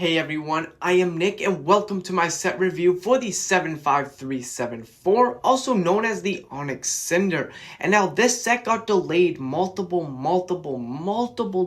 Hey everyone, I am Nick and welcome to my set review for the 75374, also known as the Onyx Cinder. And now this set got delayed multiple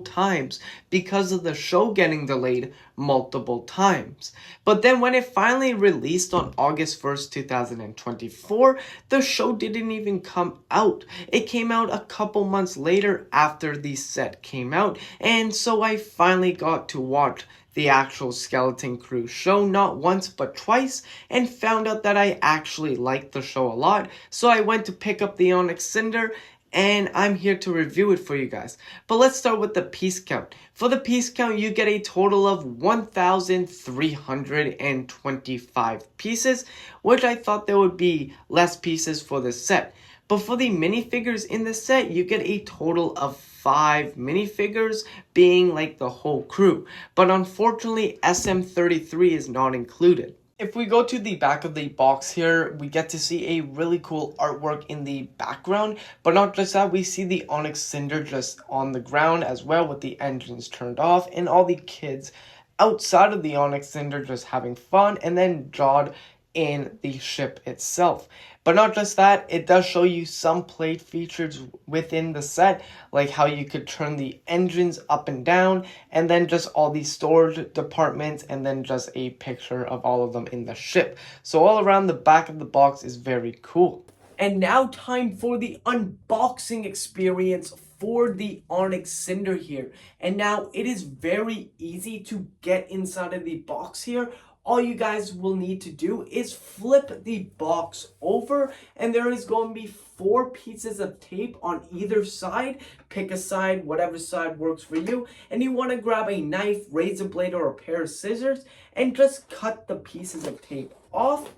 times because of the show getting delayed multiple times. But then when it finally released on August 1st, 2024, the show didn't even come out. It came out a couple months later after the set came out, and so I finally got to watch the actual Skeleton Crew show, not once but twice, and found out that I actually liked the show a lot. So I went to pick up the Onyx Cinder, and I'm here to review it for you guys. But let's start with the piece count. For the piece count, you get a total of 1,325 pieces, which I thought there would be less pieces for this set. But for the minifigures in the set, you get a total of 5 minifigures, being like the whole crew. But unfortunately, SM33 is not included. If we go to the back of the box here, we get to see a really cool artwork in the background. But not just that, we see the Onyx Cinder just on the ground as well with the engines turned off. And all the kids outside of the Onyx Cinder just having fun. And then Jod in the ship itself. But not just that, it does show you some plate features within the set, like how you could turn the engines up and down, and then just all these storage departments, and then just a picture of all of them in the ship. So all around the back of the box is very cool. And now time for the unboxing experience for the Onyx Cinder here. And now it is very easy to get inside of the box here. All you guys will need to do is flip the box over, and there is going to be 4 pieces of tape on either side. Pick a side, whatever side works for you, and you want to grab a knife, razor blade, or a pair of scissors and just cut the pieces of tape off.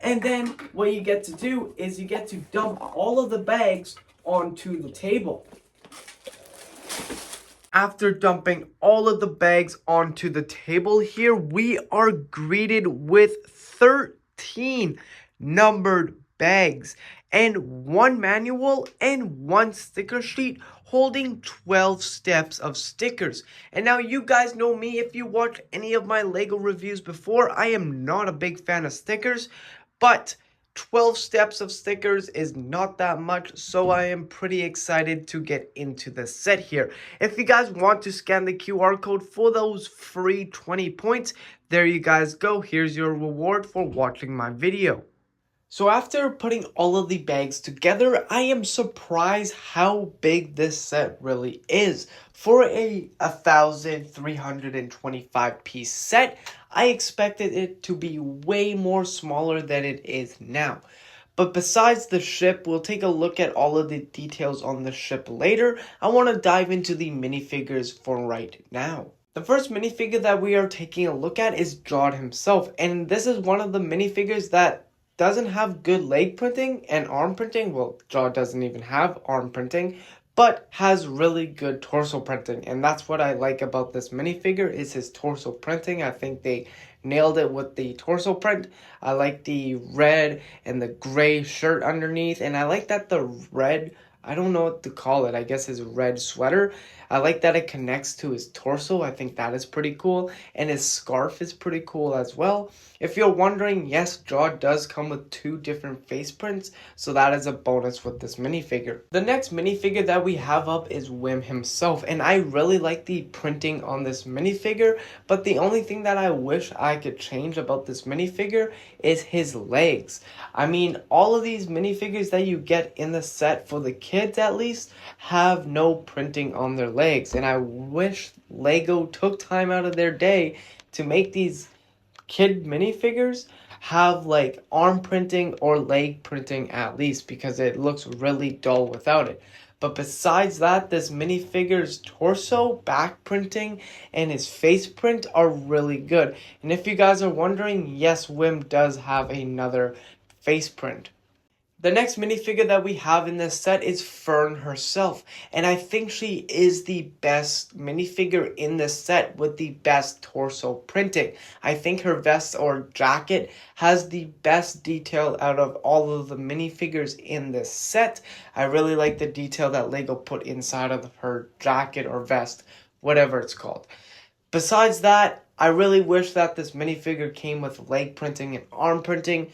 And then what you get to do is you get to dump all of the bags onto the table. After dumping all of the bags onto the table here, we are greeted with 13 numbered bags and 1 manual and 1 sticker sheet holding 12 steps of stickers. And now you guys know me, if you watched any of my Lego reviews before, I am not a big fan of stickers, but 12 steps of stickers is not that much, so I am pretty excited to get into the set here. If you guys want to scan the QR code for those free 20 points, there you guys go. Here's your reward for watching my video. So after putting all of the bags together, I am surprised how big this set really is. For a 1,325 piece set, I expected it to be way more smaller than it is now. But besides the ship, we'll take a look at all of the details on the ship later. I want to dive into the minifigures for right now. The first minifigure that we are taking a look at is Jod himself, and this is one of the minifigures that doesn't have good leg printing and arm printing. Well, Jod doesn't even have arm printing, but has really good torso printing. And that's what I like about this minifigure, is his torso printing. I think they nailed it with the torso print. I like the red and the gray shirt underneath. And I like that the red, I don't know what to call it, I guess his red sweater, I like that it connects to his torso. I think that is pretty cool. And his scarf is pretty cool as well. If you're wondering, yes, Jod does come with 2 different face prints, so that is a bonus with this minifigure. The next minifigure that we have up is Wim himself, and I really like the printing on this minifigure, but the only thing that I wish I could change about this minifigure is his legs. I mean, all of these minifigures that you get in the set, for the kids at least, have no printing on their legs, and I wish Lego took time out of their day to make these kid minifigures have like arm printing or leg printing at least, because it looks really dull without it. But besides that, this minifigure's torso, back printing, and his face print are really good. And if you guys are wondering, yes, Wim does have another face print. The next minifigure that we have in this set is Fern herself, and I think she is the best minifigure in this set with the best torso printing. I think her vest or jacket has the best detail out of all of the minifigures in this set. I really like the detail that Lego put inside of her jacket or vest, whatever it's called. Besides that, I really wish that this minifigure came with leg printing and arm printing,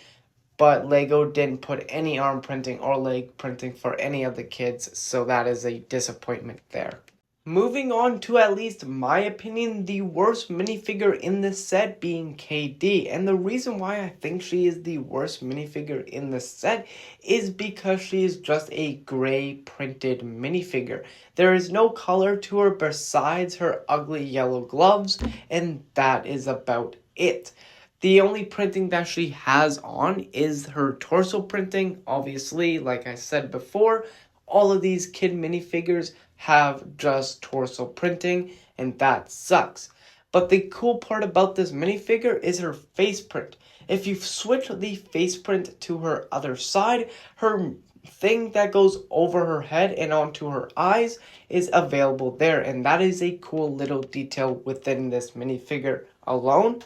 but Lego didn't put any arm printing or leg printing for any of the kids, so that is a disappointment there. Moving on to, at least my opinion, the worst minifigure in this set being KD. And the reason why I think she is the worst minifigure in the set is because she is just a gray printed minifigure. There is no color to her besides her ugly yellow gloves, and that is about it. The only printing that she has on is her torso printing. Obviously, like I said before, all of these kid minifigures have just torso printing, and that sucks. But the cool part about this minifigure is her face print. If you switch the face print to her other side, her thing that goes over her head and onto her eyes is available there, and that is a cool little detail within this minifigure alone.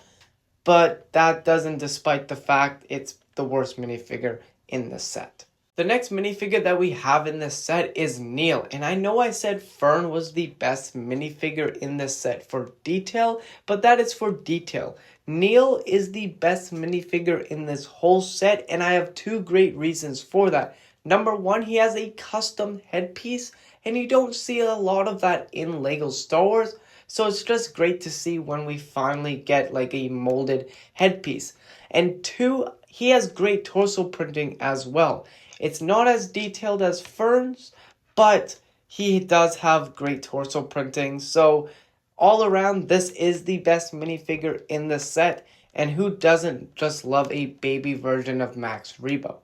But that doesn't despite the fact it's the worst minifigure in the set. The next minifigure that we have in this set is Neil, and I know I said Fern was the best minifigure in this set for detail, but that is for detail. Neil is the best minifigure in this whole set, and I have two great reasons for that. Number one, he has a custom headpiece, and you don't see a lot of that in LEGO Star Wars, so it's just great to see when we finally get like a molded headpiece. And two, he has great torso printing as well. It's not as detailed as Fern's, but he does have great torso printing. So all around, this is the best minifigure in the set. And who doesn't just love a baby version of Max Rebo?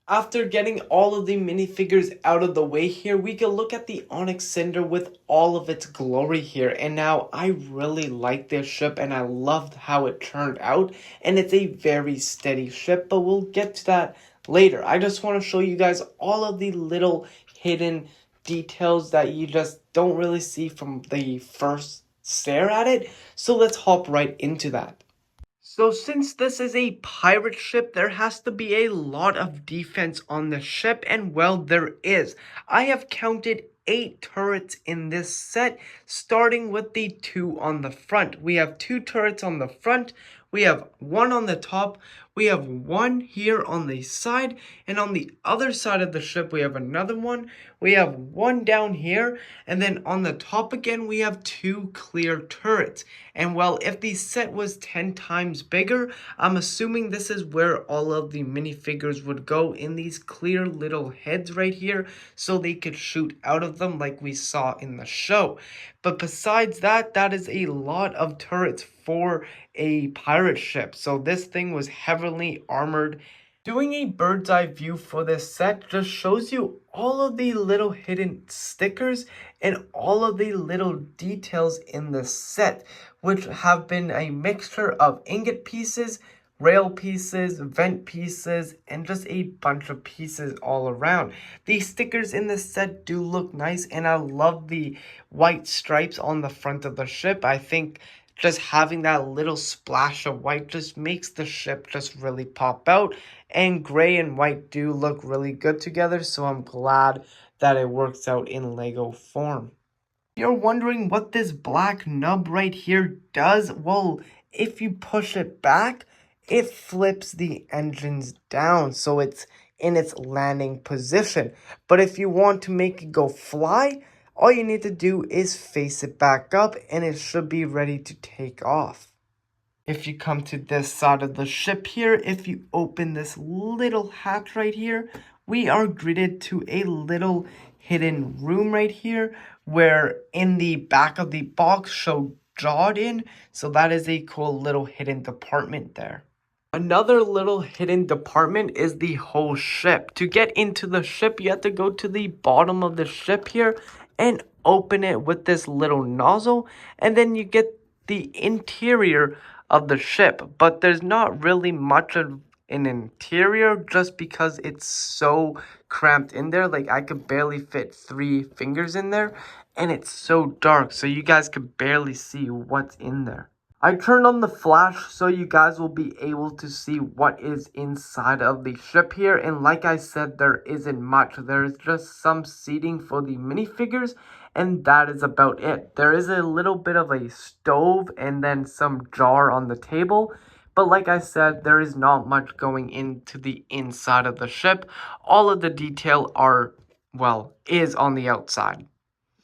After getting all of the minifigures out of the way here, we can look at the Onyx Cinder with all of its glory here. And now I really like this ship and I loved how it turned out. And it's a very steady ship, but we'll get to that later. I just want to show you guys all of the little hidden details that you just don't really see from the first stare at it. So let's hop right into that. So since this is a pirate ship, there has to be a lot of defense on the ship, and well, there is. I have counted 8 turrets in this set, starting with the 2 on the front. We have 2 turrets on the front, we have 1 on the top, we have 1 here on the side, and on the other side of the ship we have another one. We have 1 down here, and then on the top again we have 2 clear turrets. And well, if the set was 10 times bigger, I'm assuming this is where all of the minifigures would go, in these clear little heads right here, so they could shoot out of them like we saw in the show. But besides that, that is a lot of turrets for a pirate ship. So this thing was heavily armored. Doing a bird's eye view for this set just shows you all of the little hidden stickers and all of the little details in the set, which have been a mixture of ingot pieces, rail pieces, vent pieces, and just a bunch of pieces all around. The stickers in this set do look nice, and I love the white stripes on the front of the ship. I think just having that little splash of white just makes the ship just really pop out. And gray and white do look really good together, so I'm glad that it works out in LEGO form. You're wondering what this black nub right here does? Well, if you push it back, it flips the engines down, so it's in its landing position. But if you want to make it go fly, all you need to do is face it back up and it should be ready to take off. If you come to this side of the ship here, if you open this little hatch right here, we are greeted to a little hidden room right here, where in the back of the box show jawed in, so that is a cool little hidden department there. Another little hidden department is the whole ship. To get into the ship, you have to go to the bottom of the ship here and open it with this little nozzle, and then you get the interior of the ship. But there's not really much of an interior just because it's so cramped in there. Like, I could barely fit 3 fingers in there, and it's so dark, so you guys could barely see what's in there. I turned on the flash so you guys will be able to see what is inside of the ship here. And like I said, there isn't much. There's just some seating for the minifigures and that is about it. There is a little bit of a stove and then some jar on the table, but like I said, there is not much going into the inside of the ship. All of the detail is on the outside.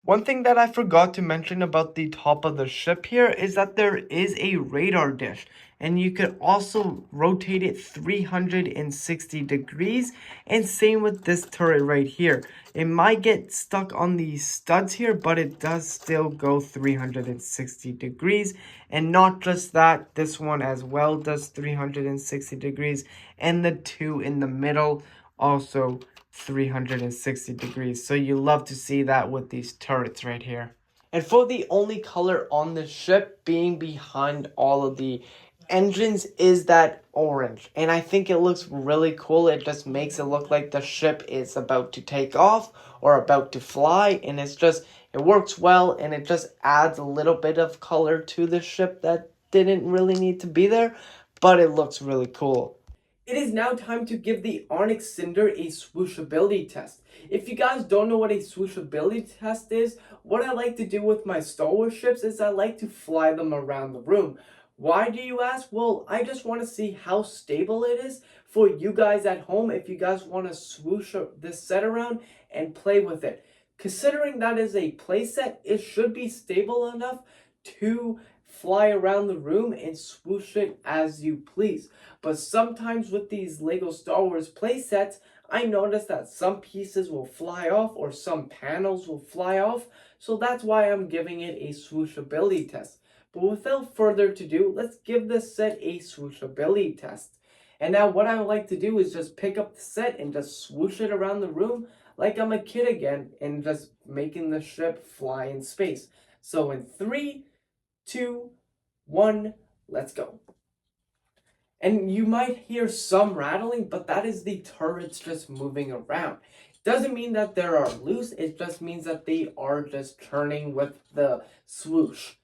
One thing that I forgot to mention about the top of the ship here is that there is a radar dish, and you could also rotate it 360 degrees, and same with this turret right here. It might get stuck on these studs here, but it does still go 360 degrees, and not just that, this one as well does 360 degrees, and the two in the middle also 360 degrees. So you love to see that with these turrets right here. And for the only color on the ship being behind all of the engines is that orange. And I think it looks really cool. It just makes it look like the ship is about to take off or about to fly. And it works well, and it just adds a little bit of color to the ship that didn't really need to be there, but it looks really cool. It is now time to give the Onyx Cinder a swooshability test. If you guys don't know what a swooshability test is, what I like to do with my Star Wars ships is I like to fly them around the room. Why do you ask? Well, I just want to see how stable it is for you guys at home if you guys want to swoosh this set around and play with it. Considering that is a playset, it should be stable enough to fly around the room and swoosh it as you please. But sometimes with these Lego Star Wars playsets, I notice that some pieces will fly off or some panels will fly off. So that's why I'm giving it a swooshability test. But without further ado, let's give this set a swooshability test. And now what I would like to do is just pick up the set and just swoosh it around the room like I'm a kid again and just making the ship fly in space. So in 3, 2, 1, let's go. And you might hear some rattling, but that is the turrets just moving around. Doesn't mean that they are loose, it just means that they are just turning with the swoosh.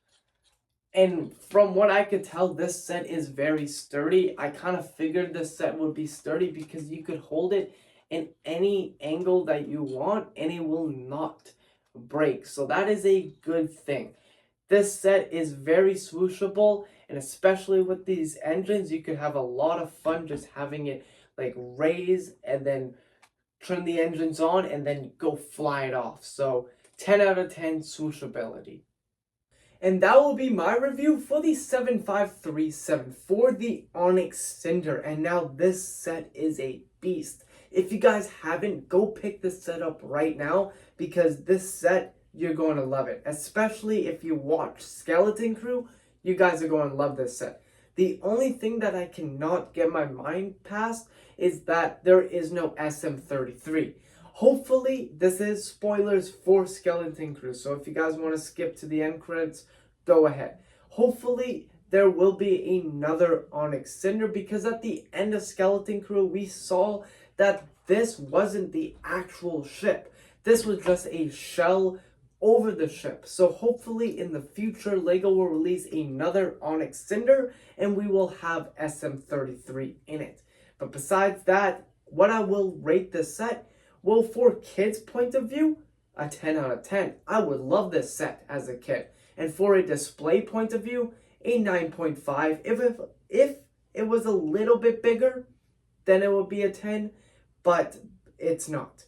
And from what I could tell, this set is very sturdy. I kind of figured this set would be sturdy because you could hold it in any angle that you want and it will not break. So that is a good thing. This set is very swooshable, and especially with these engines, you could have a lot of fun just having it like raise and then turn the engines on and then go fly it off. So 10 out of 10 swooshability. And that will be my review for the 7537 for the Onyx Cinder. And now this set is a beast. If you guys haven't, go pick this set up right now because this set, you're going to love it. Especially if you watch Skeleton Crew, you guys are going to love this set. The only thing that I cannot get my mind past is that there is no SM33. Hopefully, this is spoilers for Skeleton Crew, so if you guys want to skip to the end credits, go ahead. Hopefully, there will be another Onyx Cinder, because at the end of Skeleton Crew, we saw that this wasn't the actual ship. This was just a shell over the ship. So hopefully in the future, LEGO will release another Onyx Cinder, and we will have SM33 in it. But besides that, what I will rate this set, well, for kids' point of view, a 10 out of 10. I would love this set as a kid. And for a display point of view, a 9.5. If it was a little bit bigger, then it would be a 10, but it's not.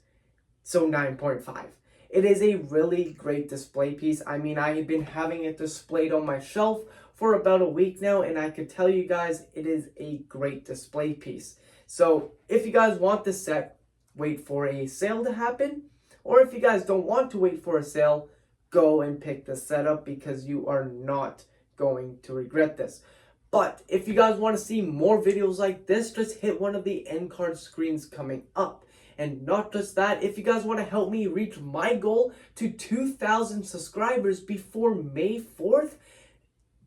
So 9.5. It is a really great display piece. I mean, I have been having it displayed on my shelf for about a week now, and I could tell you guys it is a great display piece. So if you guys want this set, wait for a sale to happen. Or if you guys don't want to wait for a sale, go and pick the set up because you are not going to regret this. But if you guys want to see more videos like this, just hit one of the end card screens coming up. And not just that, if you guys want to help me reach my goal to 2,000 subscribers before May 4th,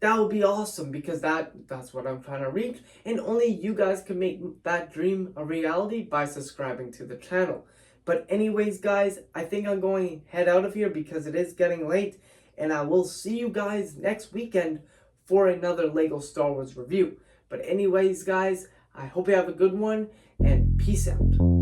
that would be awesome because that's what I'm trying to reach. And only you guys can make that dream a reality by subscribing to the channel. But anyways, guys, I think I'm going to head out of here because it is getting late. And I will see you guys next weekend for another LEGO Star Wars review. But anyways, guys, I hope you have a good one and peace out.